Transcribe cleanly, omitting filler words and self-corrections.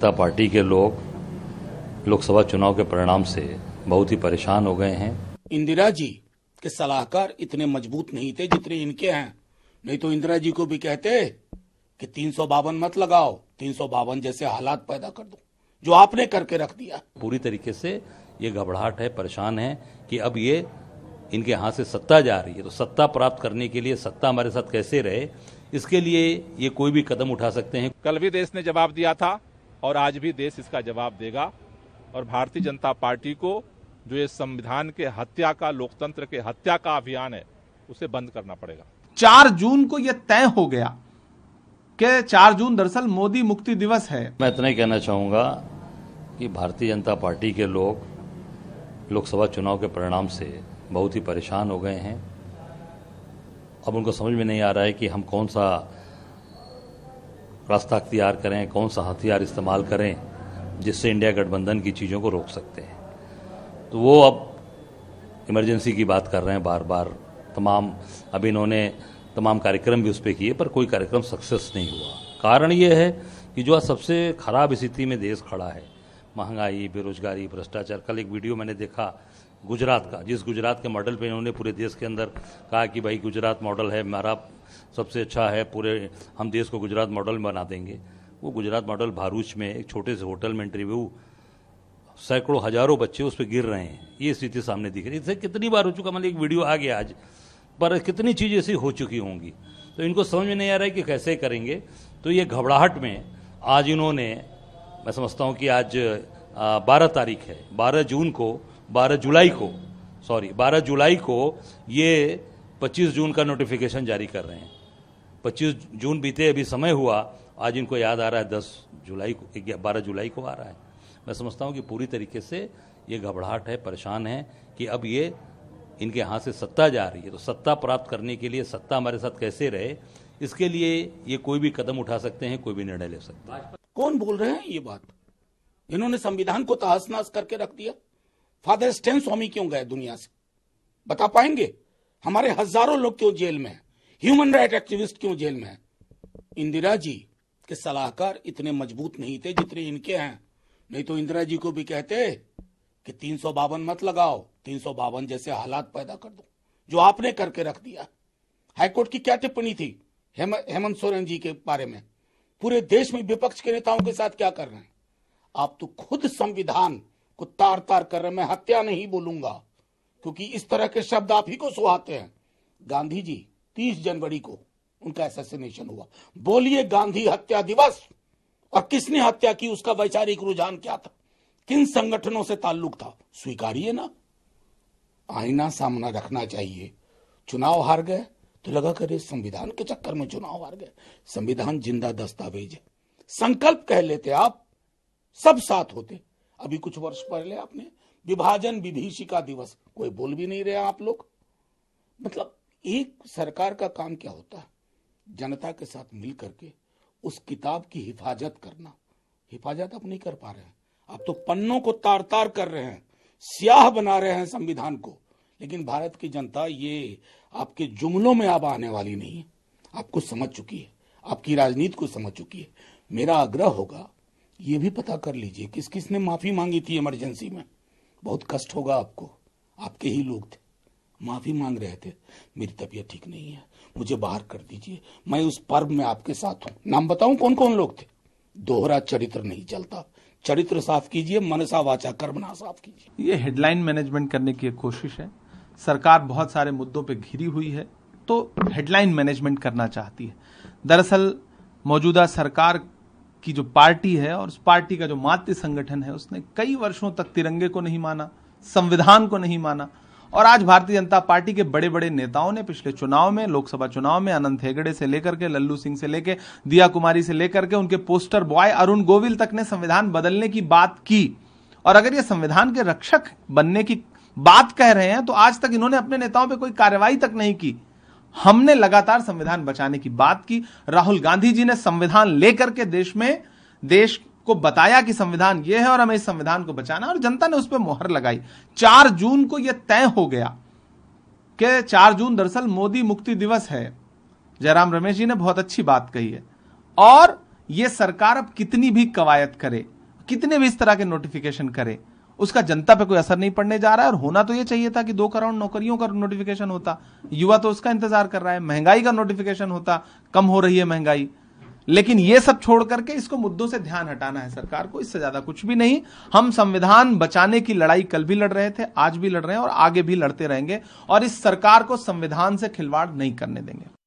जनता party के लोग लोकसभा चुनाव के परिणाम से बहुत ही परेशान हो गए हैं। इंदिरा जी के सलाहकार इतने मजबूत नहीं थे जितने इनके हैं, नहीं तो इंदिरा जी को भी कहते कि 352 मत लगाओ, 352 जैसे हालात पैदा कर दो, जो आपने करके रख दिया। पूरी तरीके से ये घबराहट है, परेशान है कि अब ये इनके हाथ से सत्ता जा रही है, तो सत्ता प्राप्त करने के लिए सत्ता हमारे साथ कैसे रहे, इसके लिए ये कोई भी कदम उठा सकते हैं। कल भी देश ने जवाब दिया था और आज भी देश इसका जवाब देगा और भारतीय जनता पार्टी को जो ये संविधान के हत्या का, लोकतंत्र के हत्या का अभियान है, उसे बंद करना पड़ेगा। 4 जून को यह तय हो गया कि 4 जून दरअसल मोदी मुक्ति दिवस है। मैं इतना ही कहना चाहूंगा कि भारतीय जनता पार्टी के लोग लोकसभा चुनाव के परिणाम से बहुत ही परेशान हो गए हैं। अब उनको समझ में नहीं आ रहा है कि हम कौन सा रास्ता अख्तियार करें, कौन सा हथियार इस्तेमाल करें जिससे इंडिया गठबंधन की चीज़ों को रोक सकते हैं। तो वो अब इमरजेंसी की बात कर रहे हैं बार बार। अभी इन्होंने तमाम कार्यक्रम भी उस पर किए, पर कोई कार्यक्रम सक्सेस नहीं हुआ। कारण ये है कि जो आज सबसे खराब स्थिति में देश खड़ा है, महंगाई, बेरोजगारी, भ्रष्टाचार। कल एक वीडियो मैंने देखा गुजरात का, जिस गुजरात के मॉडल पे इन्होंने पूरे देश के अंदर कहा कि भाई गुजरात मॉडल है हमारा, सबसे अच्छा है, पूरे हम देश को गुजरात मॉडल में बना देंगे। वो गुजरात मॉडल भारूच में एक छोटे से होटल में इंटरव्यू, सैकड़ों हजारों बच्चे उस पर गिर रहे हैं। ये स्थिति सामने दिख रही है। इससे कितनी बार हो चुका, मतलब एक वीडियो आ गया आज, पर कितनी चीज़ ऐसी हो चुकी होंगी, तो इनको समझ में नहीं आ रहा है कि कैसे करेंगे। तो ये घबराहट में आज इन्होंने, मैं समझता हूँ कि आज 12 तारीख है, 12 जुलाई को ये 25 जून का नोटिफिकेशन जारी कर रहे हैं। 25 जून बीते, अभी समय हुआ, आज इनको याद आ रहा है 12 जुलाई को आ रहा है। मैं समझता हूँ कि पूरी तरीके से ये घबराहट है, परेशान है कि अब ये इनके हाथ से सत्ता जा रही है, तो सत्ता प्राप्त करने के लिए सत्ता हमारे साथ कैसे रहे, इसके लिए ये कोई भी कदम उठा सकते हैं, कोई भी निर्णय ले सकते हैं। कौन बोल रहे हैं ये बात? इन्होंने संविधान को तहस नहस करके रख दिया। फादर स्टैन स्वामी क्यों गए दुनिया से, बता पाएंगे? हमारे हजारों लोग क्यों जेल में हैं? ह्यूमन राइट एक्टिविस्ट क्यों जेल में हैं? इंदिरा जी के सलाहकार इतने मजबूत नहीं थे जितने इनके हैं, नहीं तो इंदिरा जी को भी कहते कि 352 मत लगाओ, 352 जैसे हालात पैदा कर दो, जो आपने करके रख दिया। हाईकोर्ट की क्या टिप्पणी थी हेमंत सोरेन जी के बारे में? पूरे देश में विपक्ष के नेताओं के साथ क्या कर रहे हैं आप? तो खुद संविधान को तार तार कर रहे हैं। मैं हत्या नहीं बोलूंगा क्योंकि इस तरह के शब्द आप ही को सुहाते हैं। गांधी जी 30 जनवरी को उनका असैसिनेशन हुआ, बोलिए गांधी हत्या दिवस, और किसने हत्या की, उसका वैचारिक रुझान क्या था, किन संगठनों से ताल्लुक था, स्वीकारिए ना। आईना सामना रखना चाहिए। चुनाव हार गए तो लगा करे संविधान के चक्कर में चुनाव हार गए। संविधान जिंदा दस्तावेज है। संकल्प कह लेते आप, सब साथ होते। अभी कुछ वर्ष पहले आपने विभाजन विभीषिका दिवस, कोई बोल भी नहीं रहे आप लोग। मतलब एक सरकार का काम क्या होता है? जनता के साथ मिल करके उस किताब की हिफाजत करना। हिफाजत आप नहीं कर पा रहे हैं। आप तो पन्नों को तार तार कर रहे हैं, स्याह बना रहे हैं संविधान को। लेकिन भारत की जनता ये आपके जुमलों में अब आने वाली नहीं है। आपको समझ चुकी है, आपकी राजनीति को समझ चुकी है। मेरा आग्रह होगा, ये भी पता कर लीजिए किस किस ने माफी मांगी थी इमरजेंसी में। बहुत कष्ट होगा आपको, आपके ही लोग थे, माफी मांग रहे थे, मेरी तबीयत ठीक नहीं है, मुझे बाहर कर दीजिए, मैं उस पर्व में आपके साथ हूं। नाम बताऊं कौन कौन लोग थे? दोहरा चरित्र नहीं चलता। चरित्र साफ कीजिए, मनसा वाचा कर्मणा साफ कीजिए। ये हेडलाइन मैनेजमेंट करने की एक कोशिश है। सरकार बहुत सारे मुद्दों पे घिरी हुई है, तो हेडलाइन मैनेजमेंट करना चाहती है। दरअसल मौजूदा सरकार की जो पार्टी है और उस पार्टी का जो मातृ संगठन है, उसने कई वर्षों तक तिरंगे को नहीं माना, संविधान को नहीं माना। और आज भारतीय जनता पार्टी के बड़े बड़े नेताओं ने पिछले चुनाव में, लोकसभा चुनाव में, अनंत हेगड़े से लेकर के, लल्लू सिंह से लेकर, दिया कुमारी से लेकर के, उनके पोस्टर बॉय अरुण गोविल तक ने संविधान बदलने की बात की। और अगर ये संविधान के रक्षक बनने की बात कह रहे हैं तो आज तक इन्होंने अपने नेताओं पे कोई कार्रवाई तक नहीं की। हमने लगातार संविधान बचाने की बात की। राहुल गांधी जी ने संविधान लेकर के देश को बताया कि संविधान यह है और हमें इस संविधान को बचाना, और जनता ने उस पर मोहर लगाई। 4 जून को यह तय हो गया कि 4 जून दरअसल मोदी मुक्ति दिवस है। जयराम रमेश जी ने बहुत अच्छी बात कही है। और ये सरकार अब कितनी भी कवायद करे, कितने भी इस तरह के नोटिफिकेशन करे, उसका जनता पे कोई असर नहीं पड़ने जा रहा है। और होना तो ये चाहिए था कि 2 करोड़ नौकरियों का नोटिफिकेशन होता, युवा तो उसका इंतजार कर रहा है, महंगाई का नोटिफिकेशन होता, कम हो रही है महंगाई। लेकिन ये सब छोड़ करके इसको मुद्दों से ध्यान हटाना है सरकार को, इससे ज्यादा कुछ भी नहीं। हम संविधान बचाने की लड़ाई कल भी लड़ रहे थे, आज भी लड़ रहे हैं और आगे भी लड़ते रहेंगे, और इस सरकार को संविधान से खिलवाड़ नहीं करने देंगे।